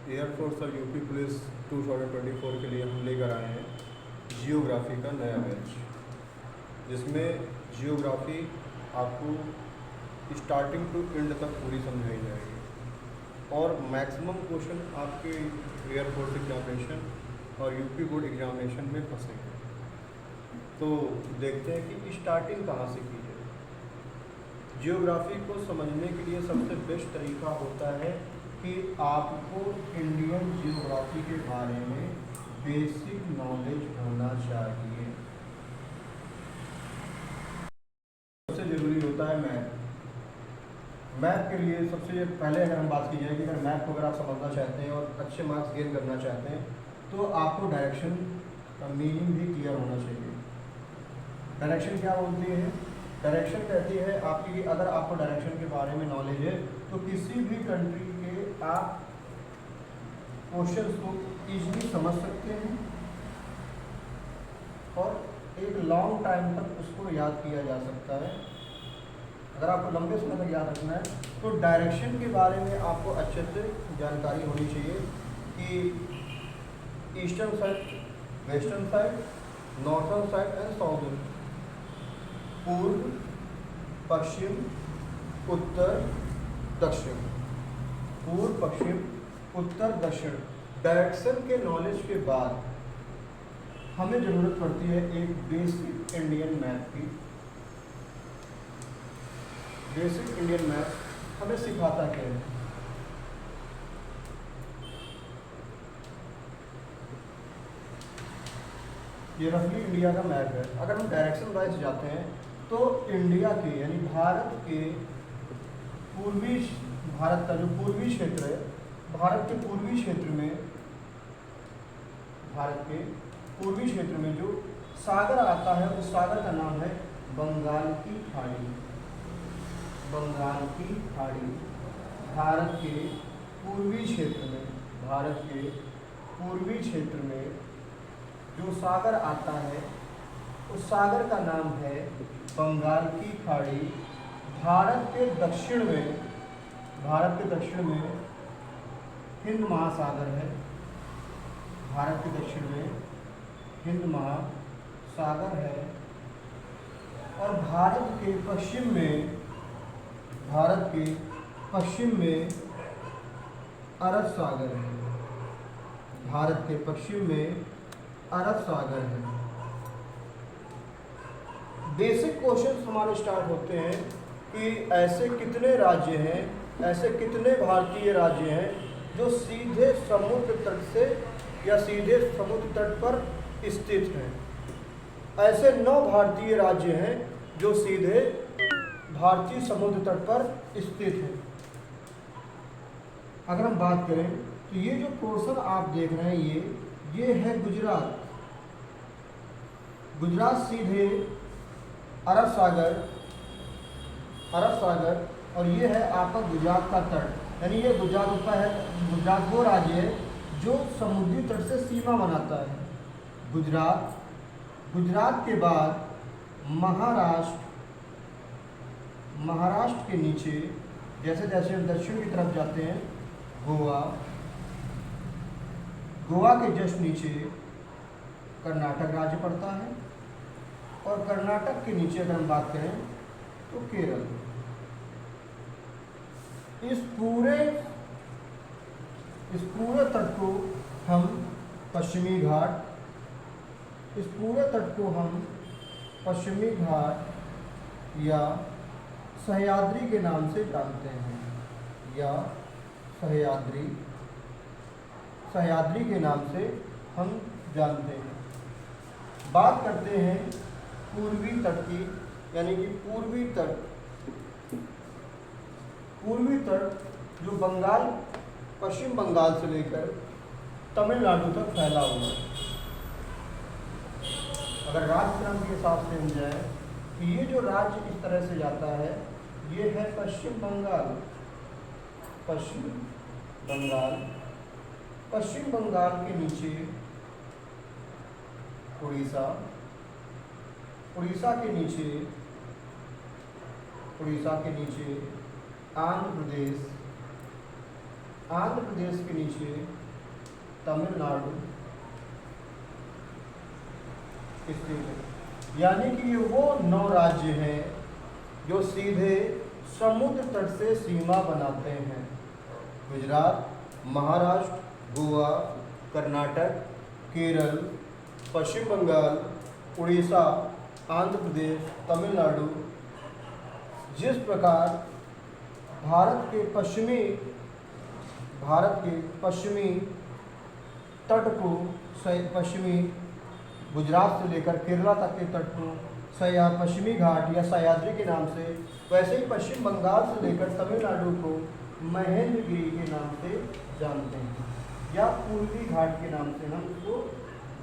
Air force और UP police 2024 के लिए हम लेकर आए हैं जियोग्राफी का नया बैच, जिसमें जियोग्राफी आपको स्टार्टिंग टू एंड तक पूरी समझाई जाएगी और मैक्सिमम क्वेश्चन आपके एयरफोर्स एग्जामिनेशन और यूपी बोर्ड एग्जामिनेशन में फंसेंगे। तो देखते हैं कि स्टार्टिंग कहाँ से की जाए। जियोग्राफी को समझने के लिए सबसे बेस्ट तरीका होता है कि आपको इंडियन जियोग्राफी के बारे में बेसिक नॉलेज होना चाहिए। सबसे ज़रूरी होता है मैप। मैप के लिए सबसे पहले अगर हम बात की जाए कि अगर मैप को अगर आप समझना चाहते हैं और अच्छे मार्क्स गेन करना चाहते हैं तो आपको डायरेक्शन का मीनिंग भी क्लियर होना चाहिए। डायरेक्शन क्या बोलती है? डायरेक्शन कहती है आपकी, अगर आपको डायरेक्शन के बारे में नॉलेज है तो किसी भी कंट्री के आप क्वेश्चंस को इजीली समझ सकते हैं और एक लॉन्ग टाइम तक उसको याद किया जा सकता है। अगर आपको लंबे समय तक याद रखना है तो डायरेक्शन के बारे में आपको अच्छे से जानकारी होनी चाहिए कि eastern side, western side, northern side and southern, पूर्व, पश्चिम, उत्तर, दक्षिण, पूर्व, पश्चिम, उत्तर, दक्षिण। डायरेक्शन के नॉलेज के बाद हमें ज़रूरत पड़ती है एक बेसिक इंडियन मैप की। बेसिक इंडियन मैप हमें सिखाता क्या है? ये रफली इंडिया का मैप है। अगर हम डायरेक्शन वाइज जाते हैं तो इंडिया के यानी भारत के पूर्वी, भारत का जो पूर्वी क्षेत्र है, भारत के पूर्वी क्षेत्र में, भारत के पूर्वी क्षेत्र में जो सागर आता है उस सागर का नाम है बंगाल की खाड़ी। बंगाल की खाड़ी भारत के पूर्वी क्षेत्र में, भारत के पूर्वी क्षेत्र में जो सागर आता है उस सागर का नाम है बंगाल की खाड़ी। भारत के दक्षिण में, भारत के दक्षिण में हिंद महासागर है। भारत के दक्षिण में हिंद महासागर है और भारत के पश्चिम में, भारत के पश्चिम में अरब सागर है। भारत के पश्चिम में अरब सागर है। बेसिक क्वेश्चन हमारे स्टार्ट होते हैं कि ऐसे कितने राज्य हैं, ऐसे कितने भारतीय राज्य हैं जो सीधे समुद्र तट से या सीधे समुद्र तट पर स्थित हैं। ऐसे 9 भारतीय राज्य हैं जो सीधे भारतीय समुद्र तट पर स्थित हैं। अगर हम बात करें तो ये जो पोर्शन आप देख रहे हैं ये है गुजरात। गुजरात सीधे अरब सागर, अरब सागर, और ये है आपका गुजरात का तट, यानी ये गुजरात होता है। गुजरात वो राज्य है जो समुद्री तट से सीमा बनाता है। गुजरात, गुजरात के बाद महाराष्ट्र, महाराष्ट्र के नीचे जैसे जैसे हम दक्षिण की तरफ जाते हैं गोवा, गोवा के जस्ट नीचे कर्नाटक राज्य पड़ता है और कर्नाटक के नीचे अगर हम बात करें तो केरल। इस पूरे तट को हम पश्चिमी घाट, इस पूरे तट को हम पश्चिमी घाट या सह्याद्री के नाम से जानते हैं, या सह्याद्री, सह्याद्री के नाम से हम जानते हैं। बात करते हैं पूर्वी तट की, यानी कि पूर्वी तट, पूर्वी तट जो बंगाल, पश्चिम बंगाल से लेकर तमिलनाडु तक फैला हुआ है। अगर राज्य क्रम के हिसाब से हम जाए तो ये जो राज्य इस तरह से जाता है ये है पश्चिम बंगाल। पश्चिम बंगाल, पश्चिम बंगाल के नीचे उड़ीसा, उड़ीसा के नीचे, उड़ीसा के नीचे आंध्र प्रदेश, आंध्र प्रदेश के नीचे तमिलनाडु स्थित है। यानी कि ये वो 9 राज्य हैं जो सीधे समुद्र तट से सीमा बनाते हैं। गुजरात, महाराष्ट्र, गोवा, कर्नाटक, केरल, पश्चिम बंगाल, उड़ीसा, आंध्र प्रदेश, तमिलनाडु। जिस प्रकार भारत के पश्चिमी तट को पश्चिमी गुजरात से लेकर केरला तक के तट को पश्चिमी घाट या सह्याद्री के नाम से, वैसे ही पश्चिम बंगाल से लेकर तमिलनाडु को महेंद्रगिरी के नाम से जानते हैं, या पूर्वी घाट के नाम से हम उसको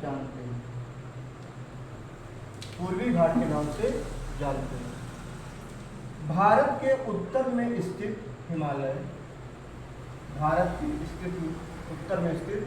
जानते हैं, पूर्वी घाट के नाम से जानते हैं। भारत के उत्तर में स्थित हिमालय, भारत की स्थिति उत्तर में स्थित